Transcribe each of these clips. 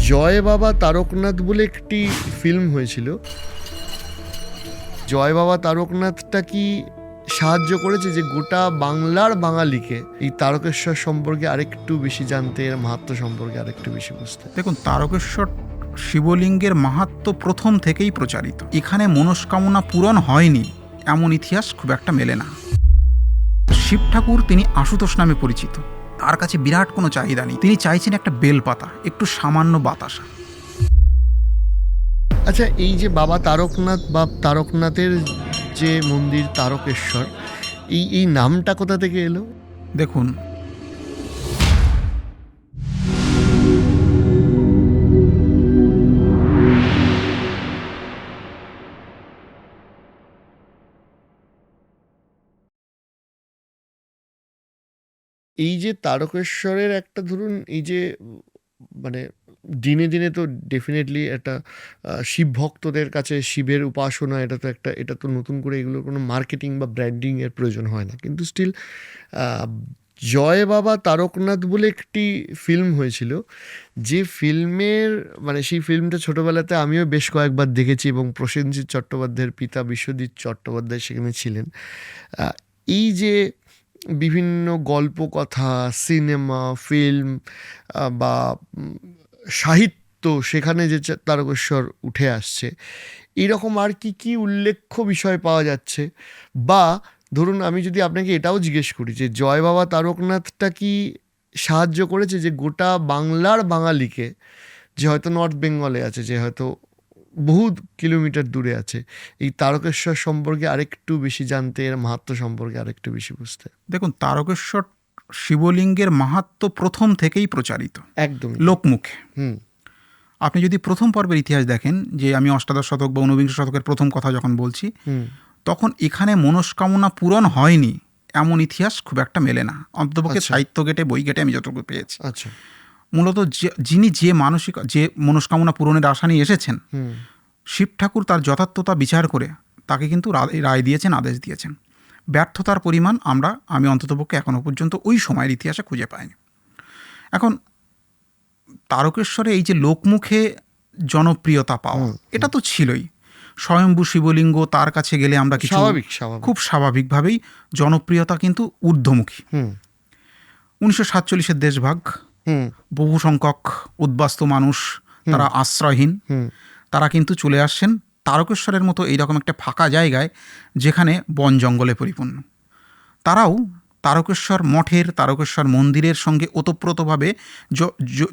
জয় বাবা তারকনাথ বলে একটি ফিল্ম হয়েছিল। জয় বাবা তারকনাথটা কি সাহায্য করেছে যে গোটা বাংলার বাঙালিকে এই তারকেশ্বর সম্পর্কে আরেকটু বেশি জানতে, এর মাহাত্ম্য সম্পর্কে আরেকটু বেশি বুঝতে? দেখুন, তারকেশ্বর শিবলিঙ্গের মাহাত্ম্য প্রথম থেকেই প্রচারিত। এখানে মনস্কামনা পূরণ হয়নি এমন ইতিহাস খুব একটা মেলে না। শিব ঠাকুর তিনি আশুতোষ নামে পরিচিত। তার কাছে বিরাট কোনো চাহিদা নেই। তিনি চাইছেন একটা বেলপাতা, একটু সামান্য বাতাসা। আচ্ছা, এই যে বাবা তারকনাথ বা তারকনাথের যে মন্দির তারকেশ্বর, এই নামটা কোথা থেকে এলো? দেখুন, এই যে তারকেশ্বরের একটা, ধরুন এই যে মানে দিনে দিনে তো ডেফিনেটলি একটা শিব ভক্তদের কাছে শিবের উপাসনা, এটা তো নতুন করে এগুলোর কোনো মার্কেটিং বা ব্র্যান্ডিং এর প্রয়োজন হয় না, কিন্তু স্টিল জয় বাবা তারকনাথ বলে একটি ফিল্ম হয়েছিল, যে ফিল্মের সেই ফিল্মটা ছোটোবেলাতে আমিও বেশ কয়েকবার দেখেছি এবং প্রসেনজিৎ চট্টোপাধ্যায়ের পিতা বিশ্বজিৎ চট্টোপাধ্যায় সেখানে ছিলেন। এই যে বিভিন্ন গল্প কথা, সিনেমা, ফিল্ম বা সাহিত্য, সেখানে যে তারকেশ্বর উঠে আসছে, এরকম আর কি কি উল্লেখ্য বিষয় পাওয়া যাচ্ছে? বা ধরুন আমি যদি আপনাকে এটাও জিজ্ঞেস করি যে জয় বাবা তারকনাথটা কি সাহায্য করেছে যে গোটা বাংলার বাঙালিকে, যে হয়তো নর্থ বেঙ্গলে আছে, যে হয়তো বহু কিলোমিটার দূরে আছে, এই তারকেশ্বর সম্পর্কে আরেকটু বেশি জানতে, এর মাহাত্ম্য সম্পর্কে আরেকটু বেশি বুঝতে? দেখুন, তারকেশ্বর শিবলিঙ্গের মাহাত্ম্য প্রথম থেকেই প্রচারিত, একদম লোকমুখে। আপনি যদি প্রথম পর্বের ইতিহাস দেখেন, যে আমি অষ্টাদশ শতক বা ঊনবিংশ শতকের প্রথম কথা যখন বলছি, তখন এখানে মনস্কামনা পূরণ হয়নি এমন ইতিহাস খুব একটা মেলে না, অন্ততপক্ষে সাহিত্য ঘেটে, বই ঘেটে আমি যতটুকু পেয়েছি। আচ্ছা, মূলত যিনি যে মনস্কামনা পূরণের আশা নিয়ে এসেছেন, শিব ঠাকুর তার যথার্থতা বিচার করে তাকে কিন্তু রায় দিয়েছেন, আদেশ দিয়েছেন। ব্যর্থতার পরিমাণ আমি অন্ততপক্ষে এখনও পর্যন্ত ওই সময়ের ইতিহাসে খুঁজে পাইনি। এখন তারকেশ্বরে এই যে লোকমুখে জনপ্রিয়তা পাওয়া, এটা তো ছিলই। স্বয়ম্ভু শিবলিঙ্গ, তার কাছে গেলে আমরা কিছু খুব স্বাভাবিকভাবেই জনপ্রিয়তা কিন্তু ঊর্ধ্বমুখী। 1947-এর দেশভাগ, বহু সংখ্যক উদ্বাস্তু মানুষ, তারা আশ্রয়হীন, তারা কিন্তু চলে আসছেন তারকেশ্বরের মতো এইরকম একটা ফাঁকা জায়গায় যেখানে বন জঙ্গলে পরিপূর্ণ। তারাও তারকেশ্বর মঠের, তারকেশ্বর মন্দিরের সঙ্গে ওতপ্রোতভাবে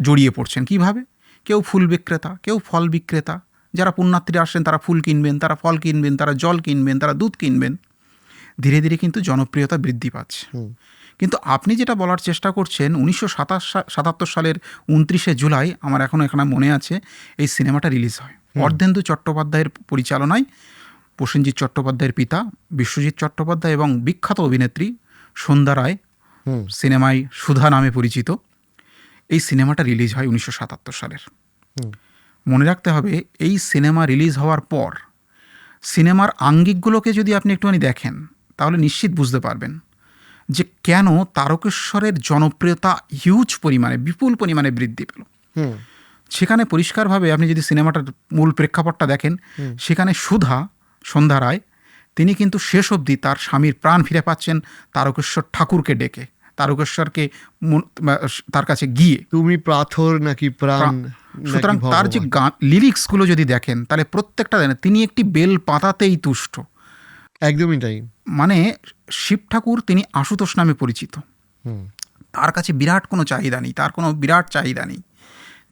জড়িয়ে পড়ছেন। কিভাবে? কেউ ফুল বিক্রেতা, কেউ ফল বিক্রেতা। যারা পুণ্যার্থীরা আসছেন তারা ফুল কিনবেন, তারা ফল কিনবেন, তারা জল কিনবেন, তারা দুধ কিনবেন। ধীরে ধীরে কিন্তু জনপ্রিয়তা বৃদ্ধি পাচ্ছে। কিন্তু আপনি যেটা বলার চেষ্টা করছেন, 1977 সালের 29শে জুলাই, আমার এখনও এখানে মনে আছে, এই সিনেমাটা রিলিজ হয়। অর্ধেন্দু চট্টোপাধ্যায়ের পরিচালনায়, প্রসেনজিৎ চট্টোপাধ্যায়ের পিতা বিশ্বজিৎ চট্টোপাধ্যায় এবং বিখ্যাত অভিনেত্রী সন্ধ্যা রায়, সিনেমায় সুধা নামে পরিচিত, এই সিনেমাটা রিলিজ হয় 1977 সালের। মনে রাখতে হবে, এই সিনেমা রিলিজ হওয়ার পর সিনেমার আঙ্গিকগুলোকে যদি আপনি একটুখানি দেখেন, তাহলে নিশ্চিত বুঝতে পারবেন যে কেন তারকেশ্বরের জনপ্রিয়তা হিউজ পরিমাণে, বিপুল পরিমাণে বৃদ্ধি পেল। সেখানে পরিষ্কারভাবে আপনি যদি সিনেমাটার মূল প্রেক্ষাপটটা দেখেন, সেখানে সন্ধ্যা রায়, তিনি কিন্তু শেষ অবধি তার স্বামীর প্রাণ ফিরে পাচ্ছেন তারকেশ্বর ঠাকুরকে ডেকে, তারকেশ্বরকে তার কাছে গিয়ে, তুমি পাথর নাকি প্রাণ। সুতরাং তার যে গান লিরিক্সগুলো যদি দেখেন, তাহলে প্রত্যেকটা দেন তিনি একটি বেল পাতাতেই তুষ্ট। একদমই তাই। মানে শিব ঠাকুর তিনি আশুতোষ নামে পরিচিত। তার কাছে বিরাট কোনো চাহিদা নেই, তার কোনো বিরাট চাহিদা নেই।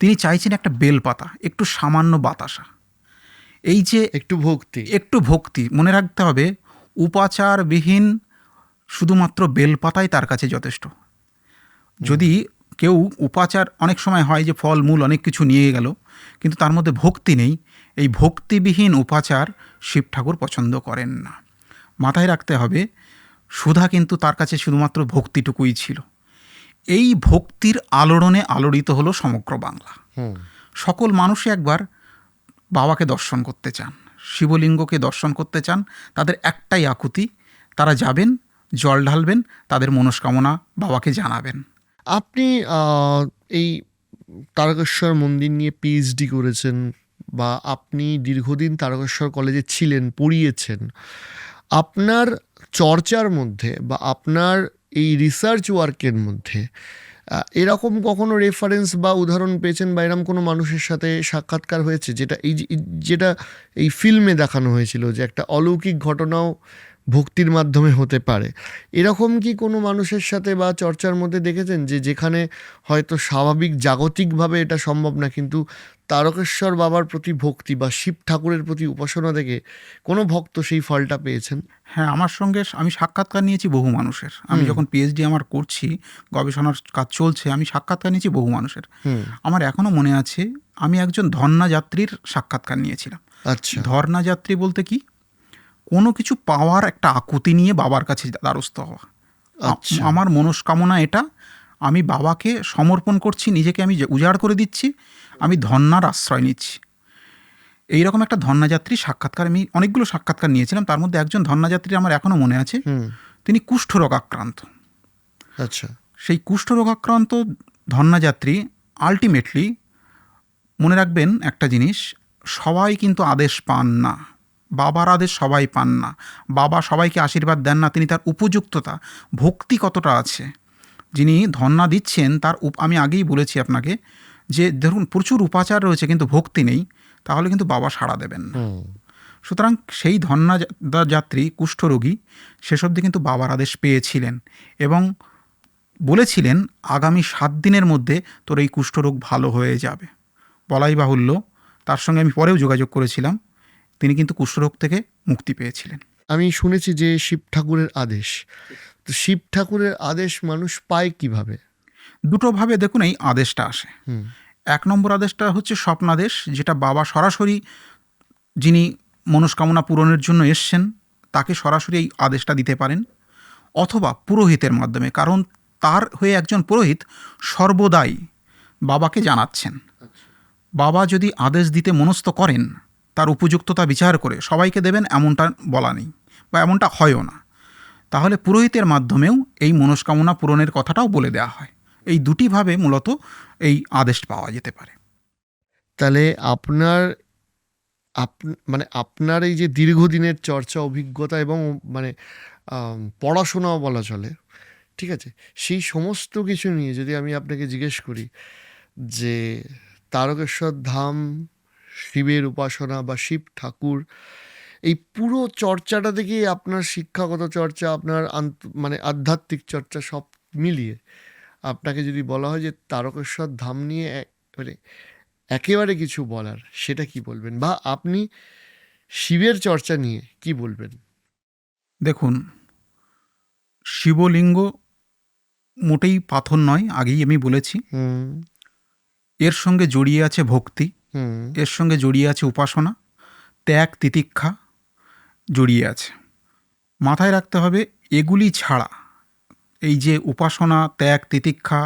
তিনি চাইছেন একটা বেলপাতা, একটু সামান্য বাতাসা। এই যে একটু ভক্তি, মনে রাখতে হবে, উপাচারবিহীন শুধুমাত্র বেলপাতাই তার কাছে যথেষ্ট। যদি কেউ উপাচার, অনেক সময় হয় যে ফল মূল অনেক কিছু নিয়ে গেল, কিন্তু তার মধ্যে ভক্তি নেই, এই ভক্তিবিহীন উপাচার শিব ঠাকুর পছন্দ করেন না। মাথায় রাখতে হবে, সুধা কিন্তু তার কাছে শুধুমাত্র ভক্তিটুকুই ছিল। এই ভক্তির আলোড়নে আলোড়িত হলো সমগ্র বাংলা। সকল মানুষই একবার বাবাকে দর্শন করতে চান, শিবলিঙ্গকে দর্শন করতে চান। তাদের একটাই আকুতি, তারা যাবেন, জল ঢালবেন, তাদের মনস্কামনা বাবাকে জানাবেন। আপনি এই তারকেশ্বর মন্দির নিয়ে পিএইচডি করেছেন বা আপনি দীর্ঘদিন তারকেশ্বর কলেজে ছিলেন, পড়িয়েছেন, আপনার চর্চার মধ্যে বা আপনার এই রিসার্চ ওয়ার্কের মধ্যে এরকম কখনো রেফারেন্স বা উদাহরণ পেয়েছেন বা এরকম কোনো মানুষের সাথে সাক্ষাৎকার হয়েছে যেটা যেটা এই ফিল্মে দেখানো হয়েছিল যে একটা অলৌকিক ঘটনাও ভক্তির মাধ্যমে হতে পারে, এরকম কি কোনো মানুষের সাথে বা চর্চার মধ্যে দেখেছেন যে যেখানে হয়তো স্বাভাবিক জাগতিকভাবে এটা সম্ভব না, কিন্তু তারকেশ্বর বাবার প্রতি ভক্তি বা শিব ঠাকুরের প্রতি উপাসনা থেকে কোনো ভক্ত সেই ফলটা পেয়েছেন? হ্যাঁ, আমার সঙ্গে আমি সাক্ষাৎকার নিয়েছি বহু মানুষের। আমি যখন পিএইচডি আমার করছি, গবেষণার কাজ চলছে, আমি সাক্ষাৎকার নিয়েছি বহু মানুষের। আমার এখনও মনে আছে, আমি একজন ধর্না যাত্রীর সাক্ষাৎকার নিয়েছিলাম। আচ্ছা। ধর্না যাত্রী বলতে কি, কোনো কিছু পাওয়ার একটা আকুতি নিয়ে বাবার কাছে দ্বারস্থ হওয়া। আচ্ছা। আমার মনস্কামনা এটা, আমি বাবাকে সমর্পণ করছি, নিজেকে আমি উজাড় করে দিচ্ছি, আমি ধর্নার আশ্রয় নিচ্ছি। এইরকম একটা ধর্নাযাত্রী সাক্ষাৎকার, আমি অনেকগুলো সাক্ষাৎকার নিয়েছিলাম। তার মধ্যে একজন ধর্নাযাত্রী আমার এখনও মনে আছে, তিনি কুষ্ঠরোগ আক্রান্ত। আচ্ছা। সেই কুষ্ঠরোগ আক্রান্ত ধর্নাযাত্রী আলটিমেটলি, মনে রাখবেন একটা জিনিস, সবাই কিন্তু আদেশ পান না, বাবার আদেশ সবাই পান না, বাবা সবাইকে আশীর্বাদ দেন না। তিনি তার উপযুক্ততা, ভক্তি কতটা আছে, যিনি ধর্না দিচ্ছেন তার আমি আগেই বলেছি আপনাকে যে ধরুন প্রচুর উপাচার রয়েছে কিন্তু ভক্তি নেই, তাহলে কিন্তু বাবা সাড়া দেবেন না। সুতরাং সেই ধর্না যাত্রী কুষ্ঠরোগী শেষ অবধি কিন্তু বাবার আদেশ পেয়েছিলেন এবং বলেছিলেন আগামী 7 দিনের মধ্যে তোর এই কুষ্ঠরোগ ভালো হয়ে যাবে। বলাই বাহুল্য, তার সঙ্গে আমি পরেও যোগাযোগ করেছিলাম, তিনি কিন্তু কুষ্ঠরোগ থেকে মুক্তি পেয়েছিলেন। আমি শুনেছি যে শিব ঠাকুরের আদেশ, তো শিব ঠাকুরের আদেশ মানুষ পায় কিভাবে? দুটোভাবে দেখুন এই আদেশটা আসে। 1 নম্বর আদেশটা হচ্ছে স্বপ্নাদেশ, যেটা বাবা সরাসরি, যিনি মনস্কামনা পূরণের জন্য এসছেন তাকে সরাসরি এই আদেশটা দিতে পারেন, অথবা পুরোহিতের মাধ্যমে, কারণ তার হয়ে একজন পুরোহিত সর্বদাই বাবাকে জানাচ্ছেন। বাবা যদি আদেশ দিতে মনস্থ করেন, তার উপযুক্ততা বিচার করে সবাইকে দেবেন এমনটা বলা নেই বা এমনটা হয়ও না, তাহলে পুরোহিতের মাধ্যমেও এই মনস্কামনা পূরণের কথাটাও বলে দেওয়া হয়। এই দুটিভাবে মূলত এই আদেশ পাওয়া যেতে পারে। তাহলে মানে আপনার এই যে দীর্ঘদিনের চর্চা, অভিজ্ঞতা এবং মানে পড়াশোনাও বলা চলে, ঠিক আছে, সেই সমস্ত কিছু নিয়ে যদি আমি আপনাকে জিজ্ঞেস করি যে তারকেশ্বর ধাম, শিবের উপাসনা বা শিব ঠাকুর, এই পুরো চর্চাটা থেকে আপনার শিক্ষাগত চর্চা, আপনার মানে আধ্যাত্মিক চর্চা সব মিলিয়ে আপনাকে যদি বলা হয় যে তারকেশ্বর ধাম নিয়ে মানে একেবারে কিছু বলার, সেটা কি বলবেন? বা আপনি শিবের চর্চা নিয়ে কি বলবেন? দেখুন, শিবলিঙ্গ মোটেই পাথর নয়, আগেই আমি বলেছি। এর সঙ্গে জড়িয়ে আছে ভক্তি, এর সঙ্গে জড়িয়ে আছে উপাসনা, ত্যাগ তিতিক্ষা জড়িয়ে আছে। মাথায় রাখতে হবে, এগুলি ছাড়া, এই যে উপাসনা, ত্যাগ তিতিক্ষা,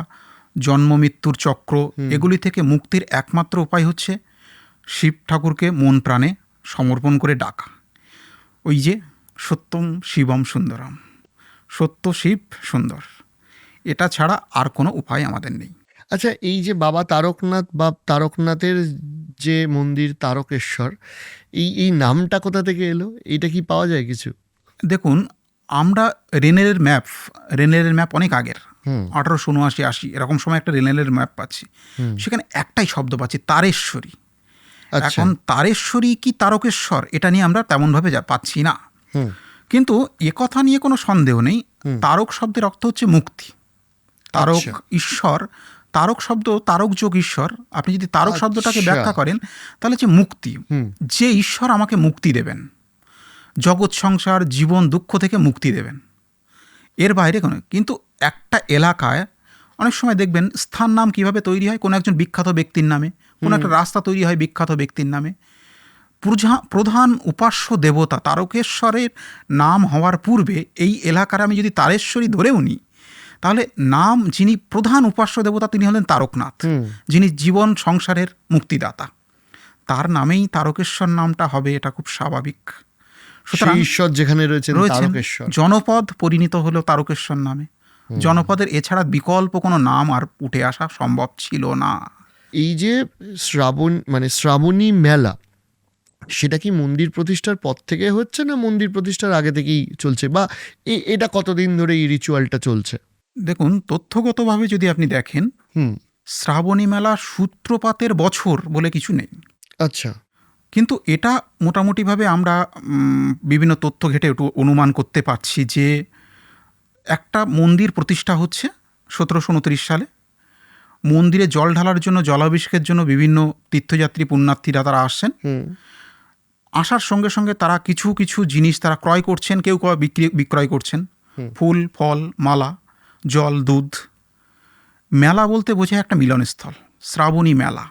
জন্ম মৃত্যুর চক্র, এগুলি থেকে মুক্তির একমাত্র উপায় হচ্ছে শিব ঠাকুরকে মন প্রাণে সমর্পণ করে ডাকা। ওই যে সত্যম শিবম সুন্দরম, সত্য শিব সুন্দর, এটা ছাড়া আর কোনো উপায় আমাদের নেই। আচ্ছা, এই যে বাবা তারকনাথ বা তারকনাথের যে মন্দির তারকেশ্বর, এই নামটা কোথা থেকে এলো? এইটা কি পাওয়া যায় কিছু? দেখুন, আমরা রেনেলের ম্যাপ অনেক আগের, 1879-80 এরকম সময় একটা রেনেলের ম্যাপ পাচ্ছি, সেখানে একটাই শব্দ পাচ্ছি, তারেশ্বরী। এখন তারেশ্বরী কি তারকেশ্বর, এটা নিয়ে আমরা তেমনভাবে পাচ্ছি না, কিন্তু একথা নিয়ে কোনো সন্দেহ নেই, তারক শব্দের অর্থ হচ্ছে মুক্তি। তারক ঈশ্বর, তারক শব্দ তারক যোগ ঈশ্বর। আপনি যদি তারক শব্দটাকে ব্যাখ্যা করেন তাহলে যে মুক্তি, যে ঈশ্বর আমাকে মুক্তি দেবেন, জগৎ সংসার জীবন দুঃখ থেকে মুক্তি দেবেন, এর বাইরে কোনো। কিন্তু একটা এলাকায় অনেক সময় দেখবেন স্থান নাম কিভাবে তৈরি হয়, কোনো একজন বিখ্যাত ব্যক্তির নামে, কোনো একটা রাস্তা তৈরি হয় বিখ্যাত ব্যক্তির নামে। প্রধান উপাস্য দেবতা তারকেশ্বরের নাম হওয়ার পূর্বে এই এলাকার আমি যদি তারেশ্বরী ধরেও নিই, তাহলে নাম, যিনি প্রধান উপাস্য দেবতা তিনি হলেন তারকনাথ, যিনি জীবন সংসারের মুক্তিদাতা, তার নামেই তারকেশ্বর নামটা হবে, এটা খুব স্বাভাবিক। সুতরাং ঈশ্বর যেখানে রয়েছেন, জনপদ পরিণত হলো তারকেশ্বর নামে। জনপদের এছাড়া বিকল্প কোনো নাম আর উঠে আসা সম্ভব ছিল না। এই যে শ্রাবণী মেলা, সেটা কি মন্দির প্রতিষ্ঠার পর থেকে হচ্ছে, না মন্দির প্রতিষ্ঠার আগে থেকেই চলছে, বা এটা কতদিন ধরে এই রিচুয়ালটা চলছে? দেখুন, তথ্যগতভাবে যদি আপনি দেখেন, হুম। শ্রাবণী মেলা সূত্রপাতের বছর বলে কিছু নেই, আচ্ছা। কিন্তু এটা মোটামুটিভাবে আমরা বিভিন্ন তথ্য ঘেঁটে একটু অনুমান করতে পারছি যে একটা মন্দির প্রতিষ্ঠা হচ্ছে 1729 সালে। মন্দিরে জল ঢালার জন্য, জলাভিষেকের জন্য বিভিন্ন তীর্থযাত্রী পুণ্যার্থীরা তারা আসছেন। হুম। আসার সঙ্গে সঙ্গে তারা কিছু কিছু জিনিস তারা ক্রয় করছেন, কেউ কেউ বিক্রয় করছেন, হুম। ফুল, ফল, মালা, জল, দুধ। মেলা বলতে বোঝায় একটা মিলনস্থল। শ্রাবণী মেলা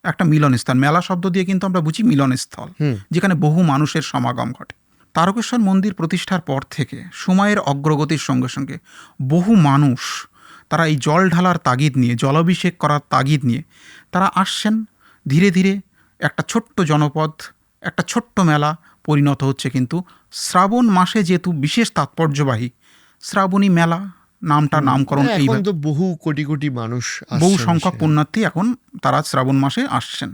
একটা মিলনস্থল। মেলা শব্দ দিয়ে কিন্তু আমরা বুঝি মিলনস্থল, হুম। যেখানে বহু মানুষের সমাগম ঘটে। তারকেশ্বর মন্দির প্রতিষ্ঠার পর থেকে সময়ের অগ্রগতির সঙ্গে সঙ্গে বহু মানুষ তারা এই জল ঢালার তাগিদ নিয়ে, জলাভিষেক করার তাগিদ নিয়ে তারা আসছেন। ধীরে ধীরে একটা ছোট্ট জনপদ, একটা ছোট্ট মেলা পরিণত হচ্ছে কিন্তু শ্রাবণ মাসে যেহেতু বিশেষ তাৎপর্যবাহী, শ্রাবণী মেলা নামটা নামকরণ এখন এইভাবে। তো বহু কোটি কোটি মানুষ বহু আসছেন সংখ্যক সেখানে। পুণ্যার্থী এখন তারা শ্রাবণ মাসে আসছেন।